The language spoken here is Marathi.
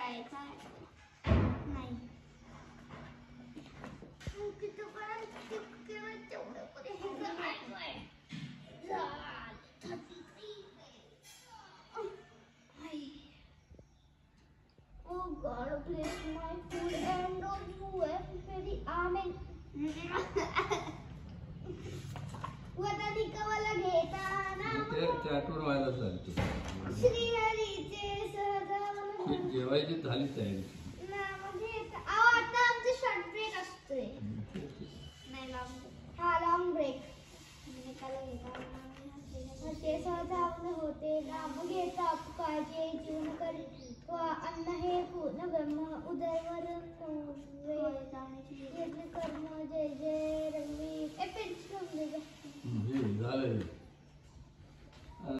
जायचा नाही Oh God, bless my food and don't you very amen. वता दिकावाला घेताना ते आठवण व्हायला चालते. श्रीहरीचे सहजावन जेवायची झाली तयारी. ना म्हणजे आता आमचे शॉर्ट ब्रेक असतोय. नाही लांब हा लॉंग ब्रेक. निकाला घेताना ते सहजावन होते नाम घेता काळजी जीवन करी अन्न हे पूर्ण ब्रह्म उदयवर कर्म जय जय रंगी झालं